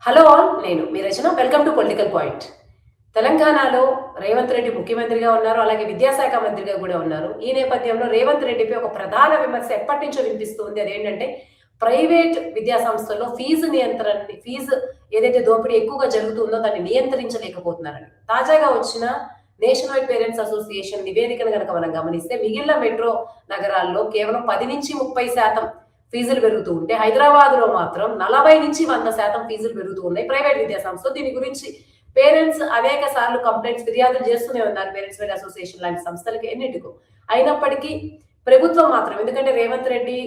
Hello all, నేను మీ Rachana. Welcome to political point. తెలంగాణలో రేవంత్ రెడ్డి ముఖ్యమంత్రిగా ఉన్నారు, అలాగే విద్యాశాఖ మంత్రిగా కూడా ఉన్నారు. ఈ నేపథ్యంలో రేవంత్ రెడ్డిపై ఒక ప్రధాన విమర్శ ఎప్పటి నుంచో వినిపిస్తుంది. అదేంటంటే ప్రైవేట్ విద్యా సంస్థల్లో ఫీజు నియంత్రణ, ఫీజు ఏదైతే దోపిడీ ఎక్కువగా జరుగుతుందో దాన్ని నియంత్రించలేకపోతున్నారని. తాజాగా వచ్చిన నేషనల్ వైడ్ పేరెంట్స్ అసోసియేషన్ నివేదికను కనుక మనం గమనిస్తే మిగిలిన మెట్రో నగరాల్లో కేవలం 10-30% ఫీజులు పెరుగుతూ ఉంటే హైదరాబాద్ లో మాత్రం 40-100% ఫీజులు పెరుగుతూ ఉన్నాయి ప్రైవేట్ విద్యా సంస్థలు. దీని గురించి పేరెంట్స్ అనేక సార్లు కంప్లైంట్స్, ఫిర్యాదులు చేస్తూనే ఉన్నారు పేరెంట్స్ వైడ్ అసోసియేషన్ లాంటి సంస్థలకి ఎన్నిటికో. అయినప్పటికీ ప్రభుత్వం మాత్రం, ఎందుకంటే రేవంత్ రెడ్డి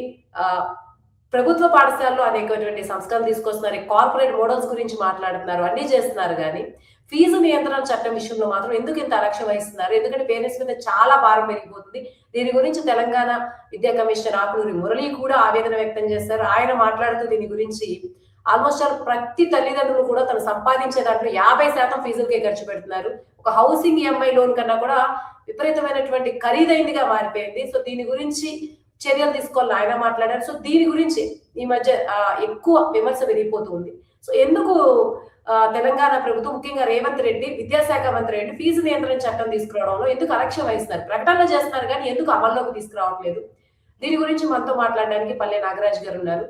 ప్రభుత్వ పాఠశాలలో అనేకటువంటి సంస్కరణలు తీసుకొస్తున్నారు, కార్పొరేట్ మోడల్స్ గురించి మాట్లాడుతున్నారు, అన్ని చేస్తున్నారు. కానీ ఫీజు నియంత్రణ చట్టం విషయంలో మాత్రం ఎందుకు ఇంత అలక్ష్యం వహిస్తున్నారు? ఎందుకంటే పేరెంట్స్ మీద చాలా భారం పెరిగిపోతుంది. దీని గురించి తెలంగాణ విద్యా కమిషనర్ ఆకునూరి మురళి కూడా ఆవేదన వ్యక్తం చేశారు. ఆయన మాట్లాడుతూ దీని గురించి ఆల్మోస్ట్ ప్రతి తల్లిదండ్రులు కూడా తను సంపాదించే దాంట్లో 50% ఫీజులకే ఖర్చు పెడుతున్నారు. ఒక హౌసింగ్ ఈఎంఐ లోన్ కన్నా కూడా విపరీతమైనటువంటి ఖరీదైందిగా మారిపోయింది. సో దీని గురించి చర్యలు తీసుకోవాలని ఆయన మాట్లాడారు. సో దీని గురించి ఈ మధ్య ఎక్కువ విమర్శ పెరిగిపోతుంది. సో ఎందుకు తెలంగాణ ప్రభుత్వం, ముఖ్యంగా రేవంత్ రెడ్డి విద్యాశాఖ మంత్రి రెడ్డి ఫీజు నియంత్రణ చట్టం తీసుకురావడంలో ఎందుకు అలక్ష్యం వహిస్తున్నారు? ప్రకటనలు చేస్తున్నారు కానీ ఎందుకు అమల్లోకి తీసుకురావట్లేదు? దీని గురించి మనతో మాట్లాడడానికి పల్లె నాగరాజ్ గారు ఉన్నారు,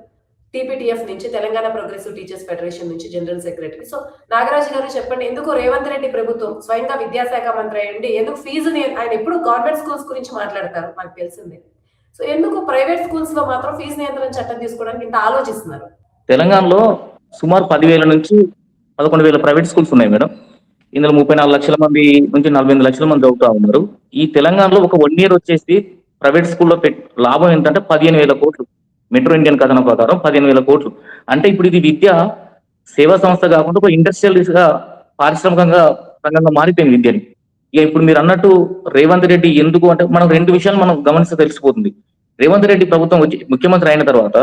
టీపీటీఎఫ్ నుంచి, తెలంగాణ ప్రోగ్రెసివ్ టీచర్స్ ఫెడరేషన్ నుంచి జనరల్ సెక్రటరీ. సో నాగరాజ్ గారు చెప్పండి, ఎందుకు రేవంత్ రెడ్డి ప్రభుత్వం స్వయంగా విద్యాశాఖ మంత్రి అయ్యండి ఎందుకు ఆయన ఎప్పుడు గవర్నమెంట్ స్కూల్స్ గురించి మాట్లాడతారు, మనకు తెలిసిందే. సో ఎందుకు ప్రైవేట్ స్కూల్స్ లో మాత్రం ఫీజు నియంత్రణ చట్టం తీసుకోవడానికి ఇంత ఆలోచిస్తున్నారు? తెలంగాణలో సుమారు 10,000 నుంచి 11,000 ప్రైవేట్ స్కూల్స్ ఉన్నాయి మేడం. ఇందులో 34 లక్షల మంది నుంచి 48 లక్షల మంది చదువుతా ఉన్నారు. ఈ తెలంగాణలో ఒక 1 ఇయర్ వచ్చేసి ప్రైవేట్ స్కూల్లో లాభం ఏంటంటే 15,000 కోట్లు. మెట్రో ఇండియన్ కథనం ప్రకారం 15,000 కోట్లు. అంటే ఇప్పుడు ఇది విద్య సేవా సంస్థ కాకుండా ఒక ఇండస్ట్రియలిస్ట్ గా, పారిశ్రామికంగా రంగంగా మారిపోయింది విద్యని. ఇక ఇప్పుడు మీరు అన్నట్టు రేవంత్ రెడ్డి ఎందుకు అంటే, మనం 2 విషయాలు మనం గమనిస్తే తెలిసిపోతుంది. రేవంత్ రెడ్డి ప్రభుత్వం వచ్చి ముఖ్యమంత్రి అయిన తర్వాత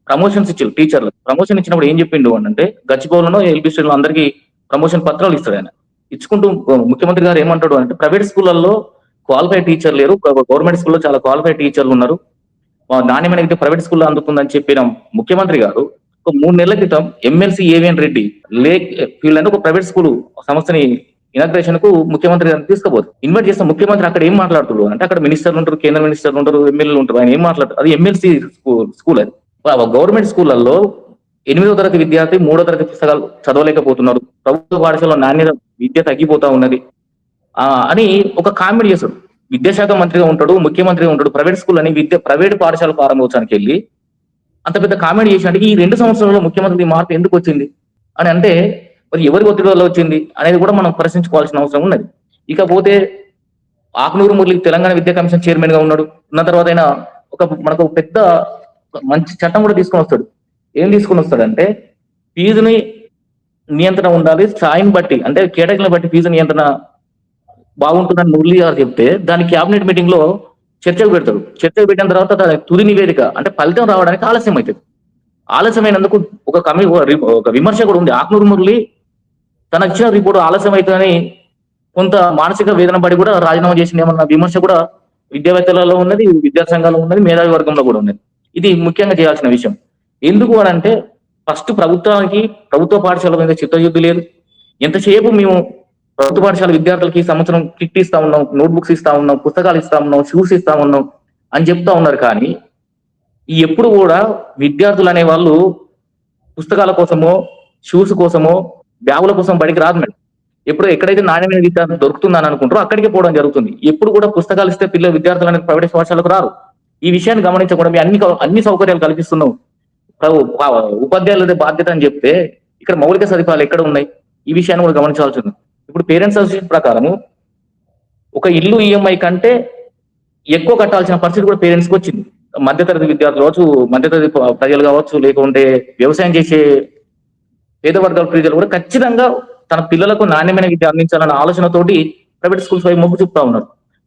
ప్రమోషన్స్ ఇచ్చారు టీచర్లు. ప్రమోషన్ ఇచ్చినప్పుడు ఏం చెప్పిండు అంటే, గచ్చిబౌలిలో ఎల్బిస్టర్లు అందరికీ ప్రమోషన్ పత్రాలు ఇస్తాడు ఆయన. ఇచ్చుకుంటూ ముఖ్యమంత్రి గారు ఏమంటాడు అంటే, ప్రైవేట్ స్కూళ్ళల్లో క్వాలిఫైడ్ టీచర్ లేరు, గవర్నమెంట్ స్కూల్లో చాలా క్వాలిఫైడ్ టీచర్లు ఉన్నారు, నాణ్యమైన విద్య ప్రైవేట్ స్కూల్లో అందుతుందని చెప్పిన ముఖ్యమంత్రి గారు ఒక 3 నెలల క్రితం ఎమ్మెల్సీ ఏవిఎన్ రెడ్డి వీళ్ళంటే ఒక ప్రైవేట్ స్కూల్ సంస్థని ఇనాగ్రేషన్ కు ముఖ్యమంత్రి గారిని తీసుకుపోదు ఇన్వైట్ చేస్తాం. ముఖ్యమంత్రి అక్కడ ఏం మాట్లాడుతున్నారు అంటే, అక్కడ మినిస్టర్లు ఉంటారు, కేంద్ర మినిస్టర్లు ఉంటారు, ఎమ్మెల్యేలు ఉంటారు. ఆయన ఏం మాట్లాడతారు? అది ఎమ్మెల్సీ స్కూల్. అది గవర్నమెంట్ స్కూళ్లలో 8వ తరగతి విద్యార్థి 3వ తరగతి పుస్తకాలు చదవలేకపోతున్నారు, ప్రభుత్వ పాఠశాలలో నాణ్యత విద్య తగ్గిపోతా ఉన్నది అని ఒక కామెంట్ చేశాడు. విద్యాశాఖ మంత్రిగా ఉంటాడు, ముఖ్యమంత్రిగా ఉంటాడు, ప్రైవేట్ స్కూల్ అని ప్రైవేట్ పాఠశాల ప్రారంభోత్సవానికి వెళ్ళి అంత పెద్ద కామెంట్ చేసినట్టు ఈ 2 సంవత్సరాల్లో ముఖ్యమంత్రి మార్పు ఎందుకు వచ్చింది అని అంటే, మరి ఎవరి ఒత్తిడి వల్ల వచ్చింది అనేది కూడా మనం ప్రశ్నించుకోవాల్సిన అవసరం ఉన్నది. ఇకపోతే ఆకునూరు మురళి తెలంగాణ విద్యా కమిషన్ చైర్మన్ గా ఉన్నాడు. ఉన్న తర్వాత ఆయన మనకు పెద్ద మంచి చట్టం కూడా తీసుకొని వస్తాడు. ఏం తీసుకొని వస్తాడంటే, ఫీజుని నియంత్రణ ఉండాలి, స్థాయిని బట్టి అంటే కేటగిరీని బట్టి ఫీజు నియంత్రణ బాగుంటుందని మురళి గారు చెప్తే, దాని క్యాబినెట్ మీటింగ్ లో చర్చకు పెడతాడు. చర్చకు పెట్టిన తర్వాత తుది నివేదిక అంటే ఫలితం రావడానికి ఆలస్యం అవుతుంది. ఆలస్యమైనందుకు ఒక విమర్శ కూడా ఉంది. ఆకునూరు మురళి తనకు ఇచ్చిన రిపోర్టు ఆలస్యం అవుతుందని కొంత మానసిక వేదన పడి కూడా రాజీనామా చేసిన ఏమన్న విమర్శ కూడా విద్యావేత్తలలో ఉన్నది, విద్యా సంఘాలలో ఉన్నది, మేధావి వర్గంలో కూడా ఉన్నది. ఇది ముఖ్యంగా చేయాల్సిన విషయం. ఎందుకు అని అంటే, ఫస్ట్ ప్రభుత్వ పాఠశాల మీద చిత్తశుద్ధి లేదు. ఎంతసేపు మేము ప్రభుత్వ పాఠశాల విద్యార్థులకి సంవత్సరం కిట్ ఇస్తా ఉన్నాం, నోట్బుక్స్ ఇస్తా ఉన్నాం, పుస్తకాలు ఇస్తా ఉన్నాం, షూస్ ఇస్తా ఉన్నాం అని చెప్తా ఉన్నారు. కానీ ఎప్పుడు కూడా విద్యార్థులు అనే వాళ్ళు పుస్తకాల కోసమో, షూస్ కోసమో, బ్యాగుల కోసం బడికి రాదు మేడం. ఎప్పుడు ఎక్కడైతే నాణ్యమైన విద్య దొరుకుతుందని అనుకుంటారో అక్కడికే పోవడం జరుగుతుంది. ఎప్పుడు కూడా పుస్తకాలు ఇస్తే విద్యార్థులు అనేది ప్రైవేట్ పాఠశాలకు రారు. ఈ విషయాన్ని గమనించకుండా మీ అన్ని సౌకర్యాలు కల్పిస్తున్నాం, ఉపాధ్యాయులదే బాధ్యత అని చెప్తే ఇక్కడ మౌలిక సదుపాయాలు ఎక్కడ ఉన్నాయి? ఈ విషయాన్ని కూడా గమనించాల్సి ఉంది. ఇప్పుడు పేరెంట్స్ అసోసియేషన్ ప్రకారము ఒక ఇల్లు ఈఎంఐ కంటే ఎక్కువ కట్టాల్సిన పరిస్థితి కూడా పేరెంట్స్కి వచ్చింది. మధ్యతరగతి విద్యార్థులు కావచ్చు, మధ్యతరగతి ప్రజలు కావచ్చు, లేకుంటే వ్యవసాయం చేసే పేద వర్గాల ప్రజలు కూడా ఖచ్చితంగా తన పిల్లలకు నాణ్యమైన విద్య అందించాలన్న ఆలోచనతోటి ప్రైవేట్ స్కూల్స్ వైపు మొగ్గు చూపుతా ఉన్నారు.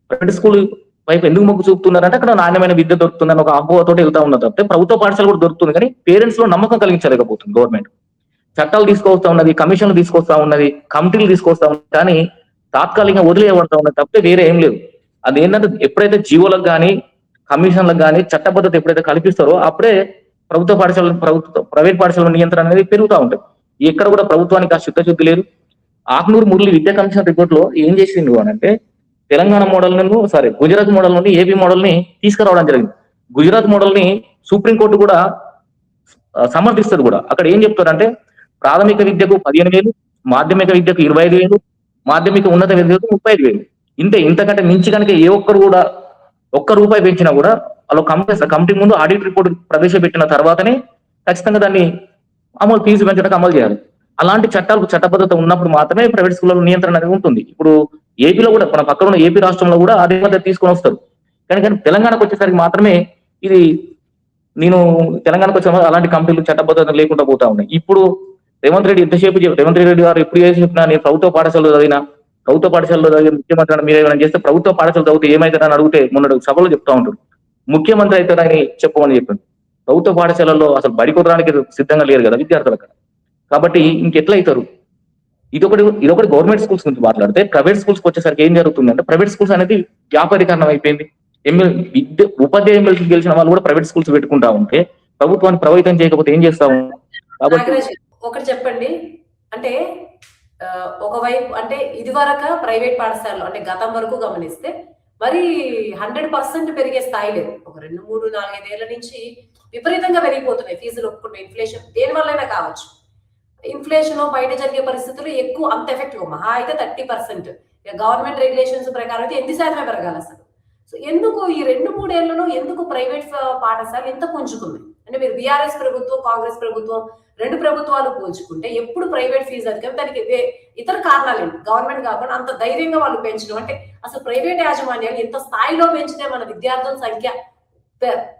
ప్రైవేట్ స్కూల్ వైపు ఎందుకు మొగ్గు చూపుతున్నారంటే, అక్కడ నాణ్యమైన విద్య దొరుకుతుందని ఒక అపోహతో వెళ్తా ఉన్నారు తప్పితే ప్రభుత్వ పాఠశాల కూడా దొరుకుతుంది. కానీ పేరెంట్స్ లో నమ్మకం కలిగించలేకపోతుంది గవర్నమెంట్. చట్టాలు తీసుకొస్తా ఉన్నది, కమిషన్లు తీసుకొస్తా ఉన్నది, కమిటీలు తీసుకొస్తా ఉన్నది, కానీ తాత్కాలికంగా వదిలేయబడతా ఉన్నది తప్పితే వేరే ఏం లేదు. అదేంటంటే, ఎప్పుడైతే జీవోలకు కానీ కమిషన్లకు కానీ చట్టబద్ధత ఎప్పుడైతే కల్పిస్తారో అప్పుడే ప్రైవేట్ పాఠశాల నియంత్రణ అనేది పెరుగుతూ ఉంటుంది. ఎక్కడ కూడా ప్రభుత్వానికి ఆ చిత్తశుద్ధి లేదు. ఆకునూరు మురళి విద్యా కమిషన్ రిపోర్ట్ లో ఏం చేసిండు అని అంటే తెలంగాణ మోడల్ గుజరాత్ మోడల్ నుండి ఏపీ మోడల్ ని తీసుకురావడం జరిగింది. గుజరాత్ మోడల్ ని సుప్రీంకోర్టు కూడా సమర్థిస్తారు కూడా. అక్కడ ఏం చెప్తారంటే ప్రాథమిక విద్యకు 15,000, మాధ్యమిక విద్యకు 25,000, మాధ్యమిక ఉన్నత విద్యకు 35,000. ఇంతకంటే మించి కనుక ఏ ఒక్కరు కూడా ఒక్క రూపాయి పెంచినా కూడా వాళ్ళు కమిటీ ముందు ఆడిట్ రిపోర్ట్ ప్రవేశపెట్టిన తర్వాతనే ఖచ్చితంగా దాన్ని ఫీజు పెంచడానికి అమలు చేయాలి. అలాంటి చట్టబద్ధత ఉన్నప్పుడు మాత్రమే ప్రైవేట్ స్కూళ్ళలో నియంత్రణ అనేది ఉంటుంది. ఇప్పుడు ఏపీలో కూడా మన పక్కన ఉన్న ఏపీ రాష్ట్రంలో కూడా అదే పద్ధతి తీసుకొని వస్తారు. కానీ తెలంగాణకు వచ్చేసరికి మాత్రమే ఇది తెలంగాణకు వచ్చే అలాంటి కంపెనీలు చట్టబద్ధత లేకుండా పోతా ఉన్నాయి. ఇప్పుడు రేవంత్ రెడ్డి గారు ఎప్పుడు చేసి చెప్పినా నేను ప్రభుత్వ పాఠశాలలో చదివిన ముఖ్యమంత్రి మీరు ఏమైనా చేస్తే ప్రభుత్వ పాఠశాల చదివితే ఏమైతుందని అడిగితే మొన్న సభలో చెప్తా ఉంటారు. ముఖ్యమంత్రి అవుతారని చెప్పమని చెప్పారు. ప్రభుత్వ పాఠశాలల్లో అసలు బడి కుదరానికి సిద్ధంగా లేరు కదా విద్యార్థులకు. కాబట్టి ఇంకెట్లా అవుతారు? ఇదొకటి గవర్నమెంట్ స్కూల్స్ గురించి మాట్లాడితే ప్రైవేట్ స్కూల్స్ వచ్చేసరికి ఏం జరుగుతుంది అంటే ప్రైవేట్ స్కూల్స్ అనేది వ్యాపారీకరణం అయిపోయింది. ఉపాధ్యాయ ఎమ్మెల్సీ గెలిచిన వాళ్ళు కూడా ప్రైవేట్ స్కూల్స్ పెట్టుకుంటా ఉంటే ప్రభుత్వాన్ని ప్రభావితం చేయకపోతే ఏం చేస్తాము? కాబట్టి ఒకటి చెప్పండి, అంటే ఒకవైపు అంటే ఇది వరకు ప్రైవేట్ పాఠశాలలు అంటే గతం వరకు గమనిస్తే మరి 100% పెరిగే స్థాయి లేదు. ఒక 2, 3, 4, 5 ఏళ్ల నుంచి విపరీతంగా పెరిగిపోతున్నాయి ఫీజులు. ఒప్పుకుంటే ఇన్ఫ్లేషన్ దేని వల్లైనా కావచ్చు. ఇన్ఫ్లేషన్ బయట జరిగే పరిస్థితులు ఎక్కువ అంత ఎఫెక్టివ్ మహా అయితే 30%. గవర్నమెంట్ రెగ్యులేషన్స్ ప్రకారం అయితే 8% పెరగాలి అసలు. సో ఎందుకు ఈ 2-3 ఏళ్లలో ఎందుకు ప్రైవేట్ పాఠశాలలు ఎంత పుంజుకుంది? అంటే మీరు బీఆర్ఎస్ ప్రభుత్వం, కాంగ్రెస్ ప్రభుత్వం 2 ప్రభుత్వాలు పోల్చుకుంటే ఎప్పుడు ప్రైవేట్ ఫీజు అధికం, దానికి ఇతర కారణాలు ఏంటి? గవర్నమెంట్ కాకుండా అంత ధైర్యంగా వాళ్ళు పెంచడం అంటే అసలు ప్రైవేట్ యాజమాన్యాలు ఎంత స్థాయిలో పెంచితే మన విద్యార్థుల సంఖ్య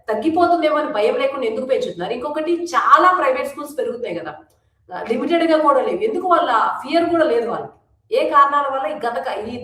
తగ్గిపోతుందేమో అని భయం లేకుండా ఎందుకు పెంచుతున్నారు? ఇంకొకటి చాలా ప్రైవేట్ స్కూల్స్ పెరుగుతున్నాయి కదా, లిమిటెడ్ గా కూడా లేవు. ఎందుకు వాళ్ళ ఫియర్ కూడా లేదు వాళ్ళకి? ఏ కారణాల వల్ల ఈ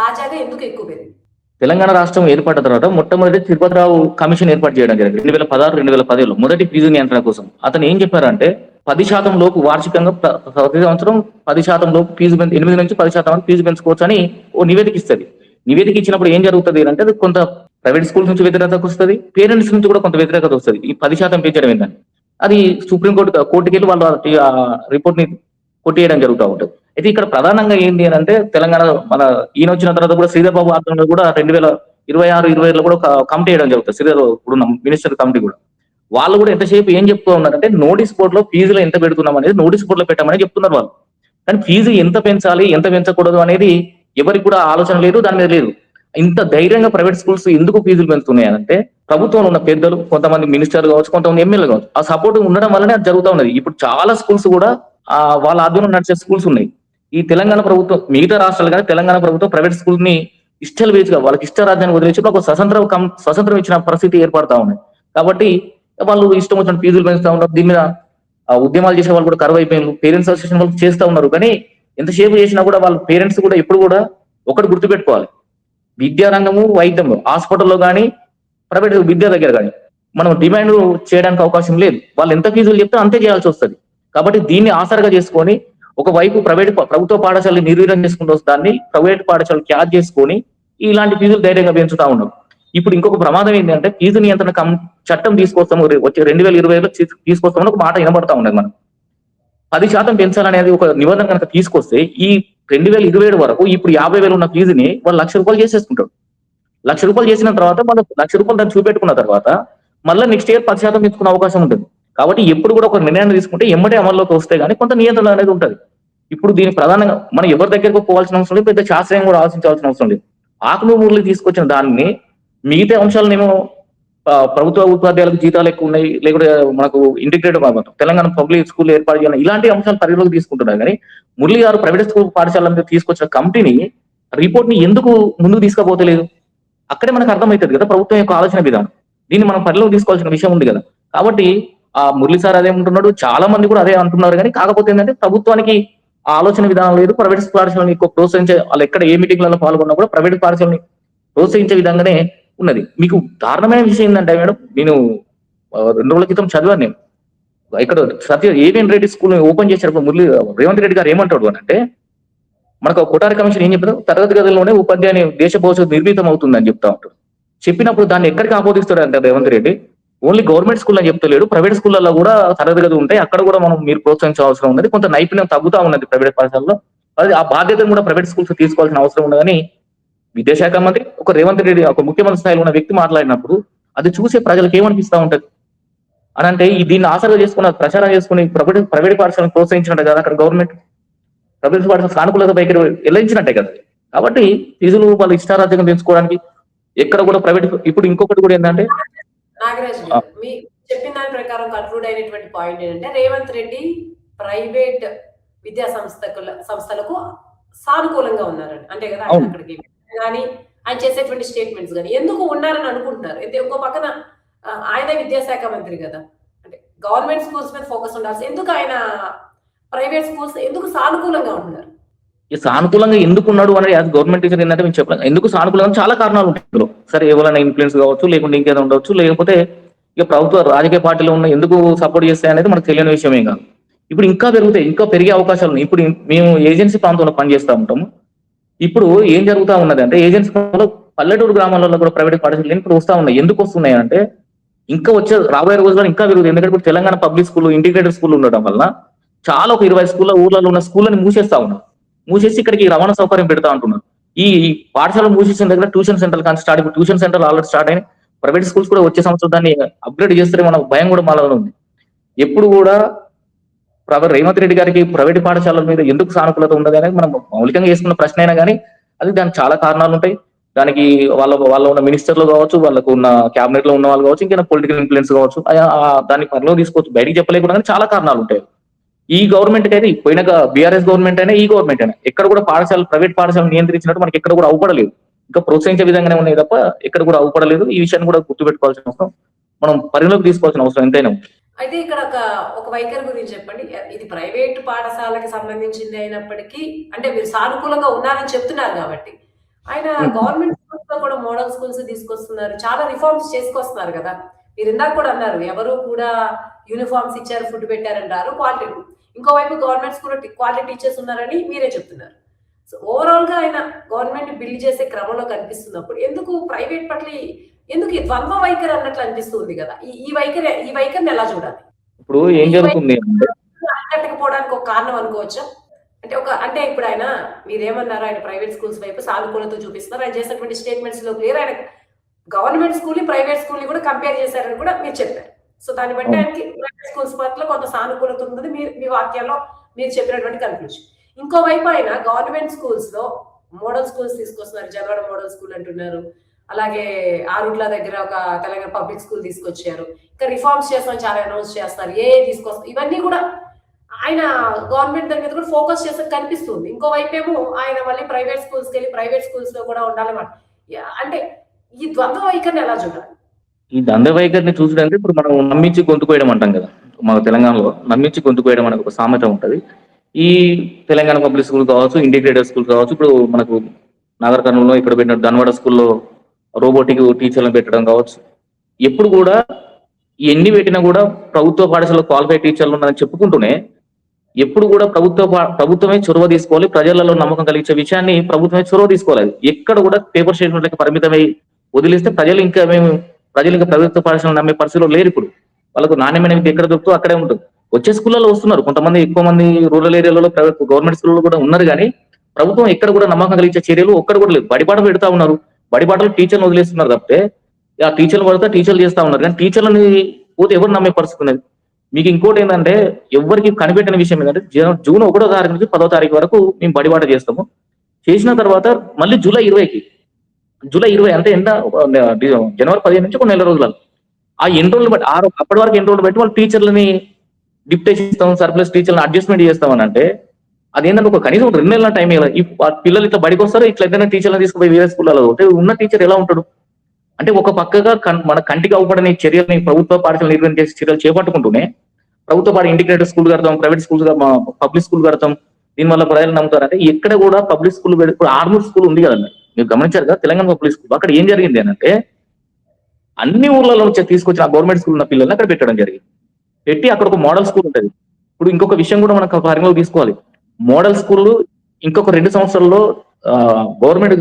తాజాగా ఎందుకు ఎక్కువ పెరిగింది? తెలంగాణ రాష్ట్రం ఏర్పడిన తర్వాత మొట్టమొదటి తిరుపతిరావు కమిషన్ ఏర్పాటు చేయడం జరిగింది 2016-2017లో మొదటి ఫీజు నియంత్రణ కోసం. అతను ఏం చెప్పారంటే 10% లోపు వార్షికంగా ప్రతి సంవత్సరం 10% లోపు ఫీజు 8 నుంచి 10% వరకు ఫీజు పెంచుకోవచ్చు అని ఓ నివేదిక ఇస్తుంది. నివేదిక ఇచ్చినప్పుడు ఏం జరుగుతుంది అంటే అది కొంత ప్రైవేట్ స్కూల్స్ నుంచి వ్యతిరేకత వస్తుంది, పేరెంట్స్ నుంచి కూడా కొంత వ్యతిరేకత వస్తుంది. ఈ 10% పెంచడం ఏంటని అది కోర్టుకి వెళ్ళి వాళ్ళు రిపోర్ట్ ని కొట్టేయడం జరుగుతూ ఉంటుంది. అయితే ఇక్కడ ప్రధానంగా ఏంటి అని అంటే తెలంగాణ మన ఈయన వచ్చిన తర్వాత కూడా శ్రీధర్ బాబు ఆధ్వర్యంలో కూడా 2026-27లో కూడా ఒక కమిటీ వేయడం జరుగుతుంది. శ్రీధర్ ఇప్పుడున్న మినిస్టర్ కమిటీ కూడా వాళ్ళు కూడా ఎంతసేపు ఏం చెప్తూ ఉన్నారంటే నోటీస్ బోర్డ్ లో ఫీజులు ఎంత పెడుతున్నాం అనేది నోటీస్ బోర్డ్ లో పెట్టమని చెప్తున్నారు వాళ్ళు. కానీ ఫీజు ఎంత పెంచాలి ఎంత పెంచకూడదు అనేది ఎవరికి కూడా ఆలోచన లేదు, దాని మీద లేదు. ఇంత ధైర్యంగా ప్రైవేట్ స్కూల్స్ ఎందుకు ఫీజులు పెంచుతున్నాయి అంటే ప్రభుత్వంలో ఉన్న పెద్దలు, కొంతమంది మినిస్టర్లు కావచ్చు, కొంతమంది ఎమ్మెల్యేలు కావచ్చు, ఆ సపోర్ట్ ఉండడం వల్లనే అది జరుగుతూ ఉన్నది. ఇప్పుడు చాలా స్కూల్స్ కూడా వాళ్ళ ఆధ్వర్యంలో నడిచే స్కూల్స్ ఉన్నాయి. ఈ తెలంగాణ ప్రభుత్వం మిగతా రాష్ట్రాలు కానీ తెలంగాణ ప్రభుత్వం ప్రైవేట్ స్కూల్ ని ఇష్టాలు వేసుగా వాళ్ళకి ఇష్ట రాజ్యాన్ని వదిలేసి ఒక స్వతంత్రం ఇచ్చిన పరిస్థితి ఏర్పడతా ఉన్నాయి. కాబట్టి వాళ్ళు ఇష్టం వచ్చిన ఫీజులు పెంచుతా ఉన్నారు. దీని మీద ఉద్యమాలు చేసే వాళ్ళు కూడా కరువు అయిపోయినారు. పేరెంట్స్ అసోసియేషన్ వాళ్ళు చేస్తూ ఉన్నారు. కానీ ఎంతసేపు చేసినా కూడా వాళ్ళ పేరెంట్స్ కూడా ఎప్పుడు కూడా ఒకటి గుర్తుపెట్టుకోవాలి, విద్యారంగము, వైద్యము, హాస్పిటల్లో కానీ ప్రైవేట్ విద్య దగ్గర కానీ మనం డిమాండ్ చేయడానికి అవకాశం లేదు. వాళ్ళు ఎంత ఫీజులు చెప్తే అంతే చేయాల్సి వస్తుంది. కాబట్టి దీన్ని ఆసరగా చేసుకొని ఒకవైపు ప్రభుత్వ పాఠశాలని నిర్వీర్యం చేసుకుంటూ దాన్ని ప్రైవేట్ పాఠశాలలు క్యాచ్ చేసుకొని ఇలాంటి ఫీజులు ధైర్యంగా పెంచుతా ఉన్నాం. ఇప్పుడు ఇంకొక ప్రమాదం ఏంటంటే ఫీజు నియంత్రణ చట్టం తీసుకొస్తాము, వచ్చే 2020లో తీసుకొస్తామని ఒక మాట వినబడతా ఉన్నది. మనం 10% పెంచాలనేది ఒక నిబంధన కనుక తీసుకొస్తే ఈ 2027 వరకు ఇప్పుడు 50,000 ఉన్న ఫీజుని వాళ్ళు ₹1,00,000 చేసేసుకుంటారు. ₹1,00,000 చేసిన తర్వాత మనం ₹1,00,000 దాన్ని చూపెట్టుకున్న తర్వాత మళ్ళీ నెక్స్ట్ ఇయర్ 10% పెంచుకునే అవకాశం ఉంటుంది. కాబట్టి ఎప్పుడు కూడా ఒక నిర్ణయాన్ని తీసుకుంటే ఎమ్మటే అమల్లోకి వస్తే గానీ కొంత నియంత్రణ అనేది ఉంటుంది. ఇప్పుడు దీని ప్రధానంగా మనం ఎవరి దగ్గరకు పోవాల్సిన అవసరం లేదు, పెద్ద శాస్త్రీయం కూడా ఆలోచించాల్సిన అవసరం లేదు. ఆకునూరు తీసుకొచ్చిన దాన్ని మిగతా అంశాలనేమో ప్రభుత్వ ఉపాధ్యాయులకు జీతాలు ఎక్కువ ఉన్నాయి, లేకుంటే మనకు ఇంటిగ్రేటెడ్ తెలంగాణ పబ్లిక్ స్కూల్ ఏర్పాటు చేయాలి, ఇలాంటి అంశాలు పరిగణలోకి తీసుకుంటున్నారు. కానీ మురళి గారు ప్రైవేట్ స్కూల్ పాఠశాల మీద తీసుకొచ్చిన కమిటీని రిపోర్ట్ ని ఎందుకు ముందుకు తీసుకుపోతలేదు? అక్కడే మనకు అర్థమవుతుంది కదా ప్రభుత్వం యొక్క ఆలోచన విధానం. దీన్ని మనం పరిలోకి తీసుకోవాల్సిన విషయం ఉంది కదా. కాబట్టి ఆ మురళి సార్ అదే అంటున్నాడు, చాలా మంది కూడా అదే అంటున్నారు. కానీ కాకపోతే ఏంటంటే ప్రభుత్వానికి ఆ ఆలోచన విధానం లేదు. ప్రైవేట్ పాఠశాలని ఎక్కువ ప్రోత్సహించే వాళ్ళు ఎక్కడ ఏ మీటింగ్లలో పాల్గొన్నా కూడా ప్రైవేట్ పాఠశాలని ప్రోత్సహించే విధంగానే ఉన్నది. మీకు దారుణమైన విషయం ఏంటంటే మేడం, నేను 2 రోజుల క్రితం చదివాను. నేను ఇక్కడ ఏవిఎన్ రెడ్డి స్కూల్ ఓపెన్ చేసినప్పుడు రేవంత్ రెడ్డి గారు ఏమంటాడు అని అంటే మనకు కొఠారి కమిషన్ ఏం చెప్తారు, తరగతి గదుల్లోనే ఉపాధ్యాయుని దేశ భవిష్యత్తు నిర్మితం అవుతుందని చెప్తా ఉంటాడు. చెప్పినప్పుడు దాన్ని ఎక్కడికి ఆమోదిస్తాడు అంటే Revanth Reddy only government school అని చెప్తలేడు, ప్రైవేట్ స్కూళ్ళలో కూడా తరగతి గదులు ఉంటాయి, అక్కడ కూడా మనం మీరు ప్రోత్సహించాల్సిన అవసరం ఉన్నది. కొంత నైపుణ్యం తగ్గుతా ఉన్నది ప్రైవేట్ పాఠశాలలో. అది ఆ బాధ్యతను కూడా ప్రైవేట్ స్కూల్స్ తీసుకోవాల్సిన అవసరం ఉన్నదని విద్యాశాఖ మంత్రి ఒక రేవంత్ రెడ్డి ఒక ముఖ్యమంత్రి స్థాయిలో ఉన్న వ్యక్తి మాట్లాడినప్పుడు అది చూసే ప్రజలకు ఏమనిపిస్తా ఉంటది అని అంటే, దీన్ని ఆసరా చేసుకుని ప్రచారం చేసుకుని ప్రైవేట్ పాఠశాలను ప్రోత్సహించినట్టే కదా అక్కడ గవర్నమెంట్. ప్రైవేట్ పాఠశాల సానుకూలత పైకి వెళ్ళించినట్టే కదా. కాబట్టి ఫీజులు వాళ్ళు ఇష్టారాజ్యంగా పెంచుకోవడానికి ఎక్కడ కూడా ప్రైవేట్. ఇప్పుడు ఇంకొకటి కూడా ఏంటంటే, నాగరాజు గారు, మీ చెప్పిన దాని ప్రకారం కన్క్లూడ్ అయినటువంటి పాయింట్ ఏంటంటే రేవంత్ రెడ్డి ప్రైవేట్ విద్యా సంస్థలకు సానుకూలంగా ఉన్నారని, అంతే కదా? ఆయన అవును అక్కడికి కానీ ఆయన చేసేటువంటి స్టేట్మెంట్స్ కానీ ఎందుకు ఉన్నారని అనుకుంటున్నారు? అయితే ఇంకో పక్కన ఆయన విద్యాశాఖ మంత్రి కదా, అంటే గవర్నమెంట్ స్కూల్స్ మీద ఫోకస్ ఉండాల్సి, ఎందుకు ఆయన ప్రైవేట్ స్కూల్స్ ఎందుకు సానుకూలంగా ఉంటున్నారు? ఈ సానుకూలంగా ఎందుకు ఉన్నాడు అనేది యాజ్ గవర్నమెంట్ టీచర్ ఏంటంటే మేము చెప్పలేం ఎందుకు సానుకూలంగా. చాలా కారణాలు ఉంటాయి ఇందులో. సరే, ఎవరైనా ఇన్ఫ్లుయెన్స్ కావచ్చు, లేకుంటే ఇంకేదో ఉండొచ్చు, లేకపోతే ఇక ప్రభుత్వ రాజకీయ పార్టీలో ఉన్న ఎందుకు సపోర్ట్ చేస్తాయి అనేది మనకు తెలియని విషయమే కాదు. ఇప్పుడు ఇంకా పెరుగుతాయి, ఇంకా పెరిగే అవకాశాలు ఉన్నాయి. ఇప్పుడు మేము ఏజెన్సీ ప్రాంతంలో పనిచేస్తూ ఉంటాము. ఇప్పుడు ఏం జరుగుతా ఉన్నది అంటే, ఏజెన్సీ ప్రాంతంలో పల్లెటూరు గ్రామాలలో కూడా ప్రైవేట్ పాఠశాలలు ఇప్పుడు వస్తా ఉన్నాయి. ఎందుకు వస్తున్నాయి అంటే, ఇంకా వచ్చే రాబోయే రోజుల్లో ఇంకా పెరుగుతుంది. ఎందుకంటే ఇప్పుడు Telangana public school, integrated school ఉండడం వల్ల చాలా ఒక 20 స్కూళ్ళ ఊర్లలో ఉన్న స్కూళ్ళని మూసేస్తా ఉన్నారు. మూసేసి ఇక్కడికి రవాణా సౌకర్యం పెడతా అంటున్నారు. ఈ పాఠశాల మూసేసిన దగ్గర ట్యూషన్ సెంటర్ కానీ స్టార్ట్, ఇప్పుడు ట్యూషన్ సెంటర్ ఆల్రెడీ స్టార్ట్ అయినాయి. ప్రైవేట్ స్కూల్స్ కూడా వచ్చే సంవత్సరం దాన్ని అప్గ్రేడ్ చేస్తే మన భయం కూడా మాలో ఉంది. ఎప్పుడు కూడా రేవంత్ రెడ్డి గారికి ప్రైవేట్ పాఠశాలల మీద ఎందుకు సానుకూలత ఉండదు అనేది మనం మౌలికంగా చేసుకున్న ప్రశ్న అయినా కానీ దానికి చాలా కారణాలు ఉంటాయి. దానికి వాళ్ళ ఉన్న మినిస్టర్లు కావచ్చు, వాళ్ళకు ఉన్న క్యాబినెట్ లో ఉన్న వాళ్ళు కావచ్చు, ఇంకా పొలిటికల్ ఇన్ఫ్లుయెన్స్ కావచ్చు, దాన్ని పరిలో తీసుకోవచ్చు. బయటికి చెప్పలేకుండా కానీ చాలా కారణాలు ఉంటాయి. ఈ గవర్నమెంట్ అయితే పోయిన బీఆర్ఎస్ గవర్నమెంట్ అయినా ఈ గవర్నమెంట్ అయినా ఎక్కడ కూడా ప్రైవేట్ పాఠశాలను నియంత్రించినట్టు మనకి ఎక్కడ కూడా అవుపడలేదు. ఇంకా ప్రోత్సహించే విధంగానే ఉన్నాయి తప్ప ఎక్కడ కూడా అవుపడలేదు. ఈ విషయాన్ని కూడా గుర్తుపెట్టుకోవాల్సిన అవసరం, మనం పరిలోకి తీసుకోవాల్సిన అవసరం ఎంతైనా. అయితే ఇక్కడ ఒక వైఖరి గురించి చెప్పండి. ఇది ప్రైవేట్ పాఠశాలకి సంబంధించింది అయినప్పటికీ, అంటే మీరు సానుకూలంగా ఉన్నారని చెప్తున్నారు కాబట్టి, ఆయన గవర్నమెంట్ స్కూల్స్ లో కూడా మోడల్ స్కూల్స్ తీసుకొస్తున్నారు, చాలా రిఫార్మ్స్ చేసుకొస్తున్నారు కదా. మీరు ఇందాక కూడా అన్నారు, ఎవరు కూడా యూనిఫామ్స్ ఇచ్చారు, ఫుడ్ పెట్టారంటారు, క్వాలిటీ. ఇంకోవైపు గవర్నమెంట్ స్కూల్లో క్వాలిటీ టీచర్స్ ఉన్నారని మీరే చెప్తున్నారు. సో ఓవరాల్ గా ఆయన గవర్నమెంట్ బిల్డ్ చేసే క్రమంలో కనిపిస్తున్నప్పుడు ఎందుకు ప్రైవేట్ పట్ల ఎందుకు ఈ ద్వంద్వ వైఖరి అన్నట్లు అనిపిస్తుంది కదా? ఈ వైఖరిని ఎలా చూడాలి? ఇప్పుడు ఏం జరుగుతుంది పోవడానికి ఒక కారణం అనుకోవచ్చా? అంటే ఇప్పుడు ఆయన మీరేమన్నారు, ఆయన ప్రైవేట్ స్కూల్స్ వైపు సానుకూలత చూపిస్తున్నారు. ఆయన చేసినటువంటి స్టేట్మెంట్స్ లో క్లియర్, ఆయన గవర్నమెంట్ స్కూల్ ని ప్రైవేట్ స్కూల్ ని కూడా కంపేర్ చేశారని కూడా మీరు చెప్పారు. సో దాన్ని బట్టి ఆయనకి ప్రైవేట్ స్కూల్స్ పట్ల కొంత సానుకూలత ఉంటుంది మీ వాక్యాల్లో మీరు చెప్పినటువంటి కన్క్లూజన్. ఇంకోవైపు ఆయన గవర్నమెంట్ స్కూల్స్ లో మోడల్ స్కూల్స్ తీసుకొస్తున్నారు, జనవాడ మోడల్ స్కూల్ అంటున్నారు, అలాగే ఆరుట్ల దగ్గర ఒక తెలంగాణ పబ్లిక్ స్కూల్ తీసుకొచ్చారు, ఇంకా రిఫార్మ్స్ చేస్తామని చాలా అనౌన్స్ చేస్తున్నారు, తీసుకొస్తారు. ఇవన్నీ కూడా ఆయన గవర్నమెంట్ దాని మీద కూడా ఫోకస్ చేస్తే కనిపిస్తుంది. ఇంకోవైపు ఏమో ఆయన మళ్ళీ ప్రైవేట్ స్కూల్స్కి వెళ్ళి ప్రైవేట్ స్కూల్స్ లో కూడా ఉండాలన్నమాట. అంటే ఈ ద్వంద్వ వైఖరిని ఎలా చూడాలి? ఈ ద్వంద్వ వైఖరిని చూసడానికి ఇప్పుడు మనం నమ్మించి గొంతుకోయడం అంటాం కదా. మన తెలంగాణలో నమ్మించి గొంతుకోయడం అనే ఒక సామెత ఉంటది. ఈ తెలంగాణ పబ్లిక్ స్కూల్ కావచ్చు, ఇంటిగ్రేటెడ్ స్కూల్ కావచ్చు, ఇప్పుడు మనకు నాగర్ కర్నూలులో ఇక్కడ పెట్టిన ధన్వాడ స్కూల్లో రోబోటిక్ టీచర్లను పెట్టడం కావచ్చు, ఎప్పుడు కూడా ఎన్ని పెట్టినా కూడా ప్రభుత్వ పాఠశాలలో క్వాలిఫైడ్ టీచర్లు ఉన్నారని చెప్పుకుంటూనే ఎప్పుడు కూడా ప్రభుత్వమే చొరవ తీసుకోవాలి, ప్రజలలో నమ్మకం కలిగించే విషయాన్ని ప్రభుత్వమే చొరవ తీసుకోవాలి. ఎక్కడ కూడా పేపర్ స్టేట్మెంట్లకు పరిమితమై వదిలిస్తే ప్రజలు ఇంకా ప్రభుత్వ పాఠశాలను నమ్మే పరిస్థితిలో లేరు. ఇప్పుడు వాళ్ళకు నాణ్యమైన విద్య ఎక్కడ దొరుకుతుందో అక్కడే ఉంటుంది. వచ్చే స్కూళ్ళలో వస్తున్నారు కొంతమంది, ఎక్కువ మంది రూరల్ ఏరియాలలో ప్రైవేట్ గవర్నమెంట్ స్కూల్లో కూడా ఉన్నారు, కానీ ప్రభుత్వం ఎక్కడ కూడా నమ్మకం కలిగించే చర్యలు ఒక్కడ కూడా లేదు. బడిపాటలు పెడతా ఉన్నారు, బడిపాటలు టీచర్లు వదిలేస్తున్నారు తప్పితే ఆ టీచర్లు పడితే టీచర్లు చేస్తా ఉన్నారు, కానీ టీచర్లని పోతే ఎవరు నమ్మే పరిస్థితి ఉన్నది. మీకు ఇంకోటి ఏంటంటే, ఎవరికి కనిపెట్టిన విషయం ఏంటంటే, జూన్ 1వ తారీఖు నుంచి 10వ తారీఖు వరకు మేము బడిబాట చేస్తాము. చేసిన తర్వాత మళ్ళీ జూలై 20 అంటే ఎంత, జనవరి 15 నుంచి కొన్ని నెల రోజులు, ఆ ఎన్ని రోజులు బట్టి అప్పటి వరకు ఎన్ని రోజులు బట్టి వాళ్ళు టీచర్లని డిప్యుటేషన్ ఇస్తాం, సర్ప్లస్ టీచర్లను అడ్జస్ట్మెంట్ చేస్తామని అంటే అదేంటంటే ఒక కనీసం 2 నెలల టైం ఇవ్వాలి. ఈ పిల్లలు ఇట్లా బడికి వస్తారు, ఇట్లా ఏదైనా టీచర్లను తీసుకుపోయి వేరే స్కూల్లో పోతే ఉన్న టీచర్ ఎలా ఉంటాడు అంటే, ఒక పక్కగా మన కంటికి అవ్వబడని చర్యలని ప్రభుత్వ పాఠశాల నిర్వహణ చేసే చర్యలు చేపట్టుకుంటూనే ప్రభుత్వ పాఠ ఇంటిగ్రేటెడ్ స్కూల్ కడతాం, ప్రైవేట్ స్కూల్స్ పబ్లిక్ స్కూల్ కడతాం, దీనివల్ల ప్రజలు నమ్ముతారంటే ఎక్కడ కూడా పబ్లిక్ స్కూల్ ఇప్పుడు ఆర్మూర్ స్కూల్ ఉంది కదండి, మీరు గమనించారు కదా తెలంగాణ పబ్లిక్ స్కూల్. అక్కడ ఏం జరిగింది అంటే, అన్ని ఊర్లలో నుంచి తీసుకొచ్చిన గవర్నమెంట్ స్కూల్ ఉన్న పిల్లల్ని అక్కడ పెట్టడం జరిగింది. పెట్టి అక్కడ ఒక మోడల్ స్కూల్ ఉంటుంది. ఇప్పుడు ఇంకొక విషయం కూడా మనం పరిగణలోకి తీసుకోవాలి. మోడల్ స్కూల్ ఇంకొక 2 సంవత్సరాల్లో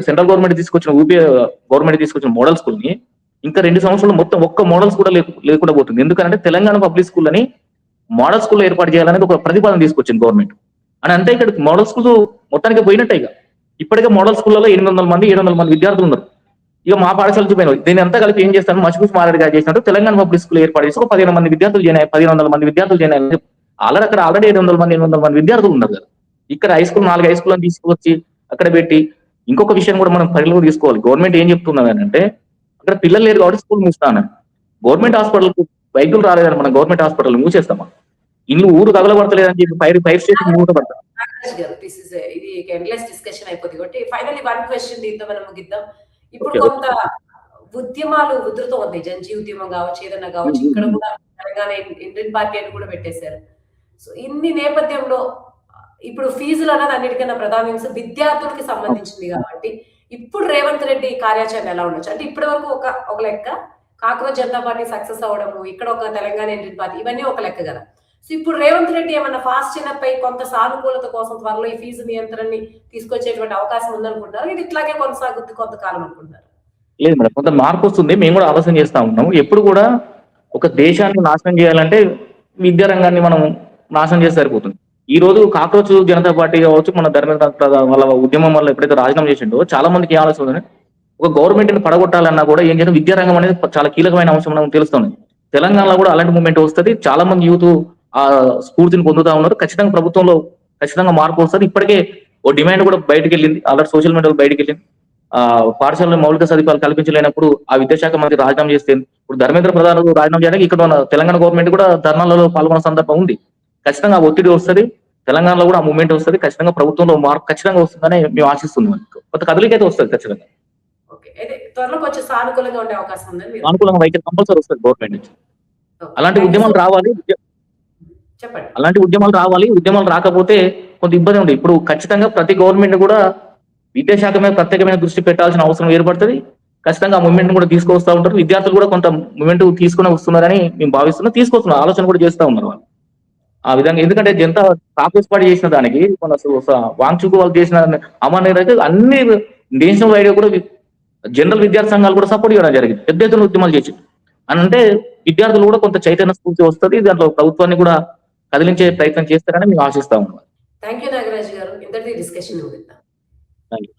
సెంట్రల్ గవర్నమెంట్ తీసుకొచ్చిన గవర్నమెంట్ తీసుకొచ్చిన మోడల్ స్కూల్ ని ఇంకా 2 సంవత్సరాలు మొత్తం ఒక్క మోడల్స్ కూడా లేకుండా పోతుంది. ఎందుకంటే తెలంగాణ పబ్లిక్ స్కూల్ అని మోడల్ స్కూల్ ఏర్పాటు చేయాలనేది ఒక ప్రతిపాదన తీసుకొచ్చింది గవర్నమెంట్. అని అంటే ఇక్కడ మోడల్ స్కూల్ మొత్తానికి పోయినట్టే ఇక. ఇప్పటికే మోడల్ స్కూళ్ళలో 800 మంది 700 మంది విద్యార్థులు ఉన్నారు. ఇక మా పాఠశాల చూపోయినాయి. దీని అంతా కలిపి ఏం చేస్తాను మసిపూసి మారేడు గారు చేసినట్టు తెలంగాణ పబ్లిక్ స్కూల్ ఏర్పాటు చేసి ఒక 15 మంది విద్యార్థులు చేయాలి, 1500 మంది విద్యార్థులు చేయాలి. ఆల్రెడీ 700 మంది 800 మంది విద్యార్థులు ఉన్నారు కదా. ఇక్కడ హై స్కూల్ 4 హై స్కూల్ అని తీసుకొచ్చి అక్కడ పెట్టి ఇంకొక విషయం కూడా మనం పరిగణలో తీసుకోవాలి. గవర్నమెంట్ ఏం చెప్తున్నది అంటే అక్కడ పిల్లలు లేరు కాబట్టి స్కూల్ మూస్తాను. గవర్నమెంట్ హాస్పిటల్ వైద్యులు రాలేదని మనం గవర్నమెంట్ హాస్పిటల్ మూసేస్తామా? ఇల్లు ఊరు తగలబడతలేదని చెప్పి ఫైర్ స్టేషన్ మూతపడతాం. ఇది ఎండ్లెస్ డిస్కషన్ అయిపోతుంది కాబట్టి ఫైనల్లీ వన్ క్వశ్చన్ దీంతో మనం ముగిద్దాం. ఇప్పుడు Okay. కొంత ఉద్యమాలు ఉధృతం ఉంది, జంజీ ఉద్యమం కావచ్చు, ఏదన్నా కావచ్చు. ఇక్కడ కూడా తెలంగాణ ఇండియన్ పార్టీ అని కూడా పెట్టేశారు. సో ఇన్ని నేపథ్యంలో ఇప్పుడు ఫీజులు అన్నది అన్నిటికన్నా ప్రధాన విద్యార్థులకి సంబంధించింది కాబట్టి ఇప్పుడు రేవంత్ రెడ్డి కార్యాచరణ ఎలా ఉండొచ్చు అంటే ఇప్పటి వరకు ఒక లెక్క కాక్రోచ్ జనతా పార్టీ సక్సెస్ అవడము, ఇక్కడ ఒక తెలంగాణ ఇండియన్ పార్టీ, ఇవన్నీ ఒక లెక్క కదా. సో ఇప్పుడు రేవంత్ రెడ్డి ఏమన్నా ఫాస్ట్ చిన్నపై కొంత సానుకూలత కోసం త్వరలో ఈ ఫీజు నియంత్రణని తీసుకొచ్చేటువంటి అవకాశం ఉందనుకుంటారు, ఇది ఇట్లాగే కొనసాగుద్ది కొంతకాలం అనుకుంటారు? లేదు మేడం, కొంత మార్పు వస్తుంది. మేము కూడా ఆలోచన చేస్తా ఉన్నాము. ఎప్పుడు కూడా ఒక దేశాన్ని నాశనం చేయాలంటే విద్యారంగాన్ని మనం నాశనం చేస్తే సరిపోతుంది. ఈ రోజు కాక్రోచ్ జనతా పార్టీ కావచ్చు, మన ధర్మేంద్ర వాళ్ళ ఉద్యమం వల్ల ఎప్పుడైతే రాజీనామా చేసిండో చాలా మందికి ఏ ఆలోచన ఉందని ఒక గవర్నమెంట్ ని పడగొట్టాలన్నా కూడా ఏం చేయడం విద్యారంగం అనేది చాలా కీలకమైన అంశం మనకు తెలుస్తుంది. తెలంగాణలో కూడా అలాంటి మూమెంట్ వస్తుంది. చాలా మంది యూత్ ఆ స్ఫూర్తిని పొందుతా ఉన్నారు. ఖచ్చితంగా ప్రభుత్వంలో ఖచ్చితంగా మార్పు వస్తుంది. ఇప్పటికే ఓ డిమాండ్ కూడా బయటకు వెళ్ళింది, ఆల్రెడీ సోషల్ మీడియాలో బయటకు వెళ్ళింది. పాఠశాలలో మౌలిక సదుపాయాలు కల్పించలేనప్పుడు ఆ విద్యాశాఖ మంత్రి రాజీనామా చేస్తే ఇప్పుడు ధర్మేంద్ర ప్రధాన్ రాజీనామా చేయడానికి ఇక్కడ మన తెలంగాణ గవర్నమెంట్ కూడా ధర్నాలలో పాల్గొన్న సందర్భం ఉంది. ఖచ్చితంగా ఆ ఒత్తిడి వస్తుంది, తెలంగాణలో కూడా ఆ మూమెంట్ వస్తుంది. ఖచ్చితంగా ప్రభుత్వంలో మార్పు ఖచ్చితంగా వస్తుందని మేము ఆశిస్తున్నాం. కొత్త కదలికైతే వస్తుంది ఖచ్చితంగా. త్వరలో కొంచెం సానుకూలంగా ఉండే అవకాశం ఉంది, అనుకూలంగా అయితే కంపల్సరీ వస్తుంది గవర్నమెంట్ నుంచి. అలాంటి ఉద్యమాలు రావాలి, చెప్పండి. అలాంటి ఉద్యమాలు రావాలి. ఉద్యమాలు రాకపోతే కొంత ఇబ్బంది ఉంది. ఇప్పుడు ఖచ్చితంగా ప్రతి గవర్నమెంట్ కూడా విద్యాశాఖ మీద ప్రత్యేకమైన దృష్టి పెట్టాల్సిన అవసరం ఏర్పడుతుంది. ఖచ్చితంగా ఆ మూమెంట్ కూడా తీసుకొస్తా ఉంటారు. విద్యార్థులు కూడా కొంత మూమెంట్ తీసుకుని వస్తున్నారని మేము భావిస్తున్నాం, తీసుకొస్తున్నాం, ఆలోచన కూడా చేస్తా ఉన్నారు వాళ్ళు ఆ విధంగా. ఎందుకంటే జనతా కాంగ్రెస్ పార్టీ చేసిన దానికి మన వాంగ్చుకు వాళ్ళు చేసిన అమాన్య అయితే అన్ని నేషనల్ వైడ్ కూడా జనరల్ విద్యార్థి సంఘాలు కూడా సపోర్ట్ చేయడం జరిగింది, పెద్ద ఎత్తున ఉద్యమాలు చేసి. అంటే విద్యార్థులు కూడా కొంత చైతన్య స్ఫూర్తి వస్తుంది, దాంట్లో ప్రభుత్వాన్ని కూడా కదిలించే ప్రయత్నం చేస్తారని మేము ఆశిస్తా ఉన్నాం. థ్యాంక్ యూ నాగరాజు గారు, ఇంతటి డిస్కషన్ ముగిద్దాం. Thank you.